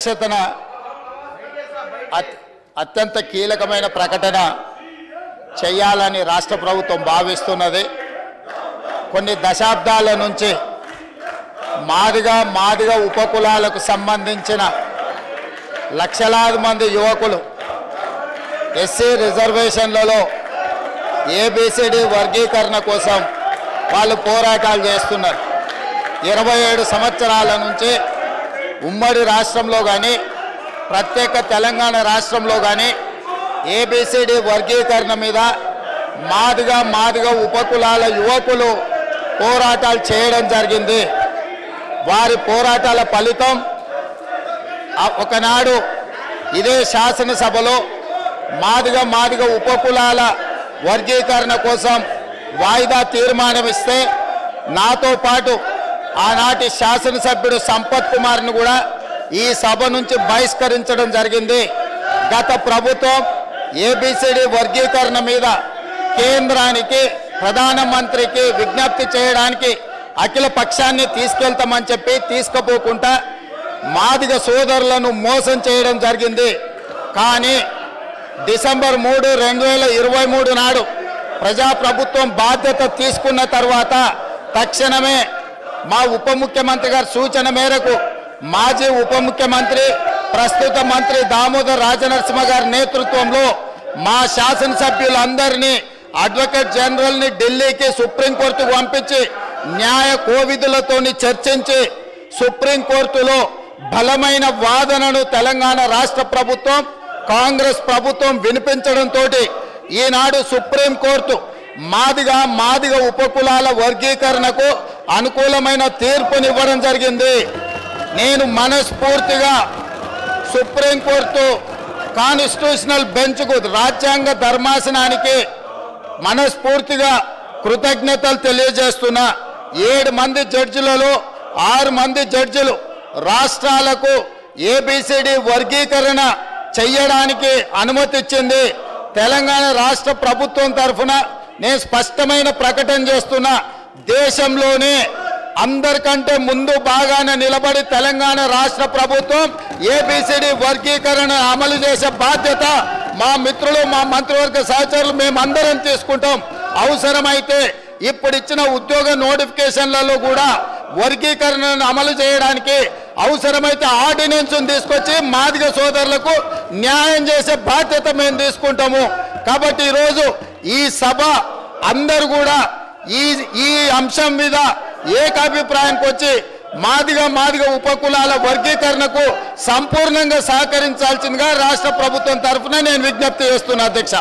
అధ్యక్షతన అత్యంత కీలకమైన ప్రకటన చేయాలని రాష్ట్ర ప్రభుత్వం భావిస్తున్నది. కొన్ని దశాబ్దాల నుంచి మాదిగ ఉపకులాలకు సంబంధించిన లక్షలాది మంది యువకులు ఎస్సీ రిజర్వేషన్లలో ఏబిసిడి వర్గీకరణ కోసం వాళ్ళు పోరాటాలు చేస్తున్నారు. 27 సంవత్సరాల నుంచి ఉమ్మడి రాష్ట్రంలో కానీ ప్రత్యేక తెలంగాణ రాష్ట్రంలో కానీ ఏబిసిడి వర్గీకరణ మీద మాదిగ ఉపకులాల యువకులు పోరాటాలు చేయడం జరిగింది. వారి పోరాటాల ఫలితం ఒకనాడు ఇదే శాసనసభలో మాదిగ ఉపకులాల వర్గీకరణ కోసం వాయిదా తీర్మానం ఇస్తే నాతో పాటు ఆనాటి శాసనసభ్యుడు సంపత్ కుమార్ను కూడా ఈ సభ నుంచి బహిష్కరించడం జరిగింది. గత ప్రభుత్వం ఏబిసిడి వర్గీకరణ మీద కేంద్రానికి ప్రధానమంత్రికి విజ్ఞప్తి చేయడానికి అఖిల పక్షాన్ని తీసుకెళ్తామని చెప్పి తీసుకుపోకుండా మాదిగ సోదరులను మోసం చేయడం జరిగింది. కానీ డిసెంబర్ 3, 2023 నాడు ప్రజాప్రభుత్వం బాధ్యత తీసుకున్న తర్వాత తక్షణమే మా ఉప ముఖ్యమంత్రి గారి సూచన మేరకు మాజీ ఉప ముఖ్యమంత్రి ప్రస్తుత మంత్రి దామోదర్ రాజనరసింహ గారి నేతృత్వంలో మా శాసనసభ్యులందరినీ అడ్వకేట్ జనరల్ని ఢిల్లీకి సుప్రీంకోర్టుకు పంపించి న్యాయ కోవిధులతోని చర్చించి సుప్రీంకోర్టులో బలమైన వాదనను తెలంగాణ రాష్ట్ర ప్రభుత్వం కాంగ్రెస్ ప్రభుత్వం వినిపించడంతో ఈనాడు సుప్రీంకోర్టు మాదిగ ఉపకులాల వర్గీకరణకు అనుకూలమైన తీర్పునివ్వడం జరిగింది. నేను మనస్ఫూర్తిగా సుప్రీంకోర్టు కాన్స్టిట్యూషనల్ బెంచ్కు రాజ్యాంగ ధర్మాసనానికి మనస్ఫూర్తిగా కృతజ్ఞతలు తెలియజేస్తున్నా. 7 మంది జడ్జిలలో 6 మంది జడ్జిలు రాష్ట్రాలకు ఏబిసిడి వర్గీకరణ చెయ్యడానికి అనుమతి ఇచ్చింది. తెలంగాణ రాష్ట్ర ప్రభుత్వం తరఫున నేను స్పష్టమైన ప్రకటన చేస్తున్నా. దేశంలోనే అందరికంటే ముందు బాగానే నిలబడి తెలంగాణ రాష్ట్ర ప్రభుత్వం ఏబిసిడి వర్గీకరణ అమలు చేసే బాధ్యత మా మిత్రులు మా మంత్రివర్గ సహచరులు మేమందరం తీసుకుంటాం. అవసరమైతే ఇప్పుడు ఇచ్చిన ఉద్యోగ నోటిఫికేషన్లలో కూడా వర్గీకరణను అమలు చేయడానికి అవసరమైతే ఆర్డినెన్స్ తీసుకొచ్చి మాదిగ సోదరులకు న్యాయం చేసే బాధ్యత మేము తీసుకుంటాము. కాబట్టి ఈరోజు ఈ సభ అందరూ కూడా ఈ అంశం మీద ఏకాభిప్రాయానికి వచ్చి మాదిగ ఉపకులాల వర్గీకరణకు సంపూర్ణంగా సహకరించాల్సిందిగా రాష్ట్ర ప్రభుత్వం తరఫున నేను విజ్ఞప్తి చేస్తున్నా అధ్యక్ష.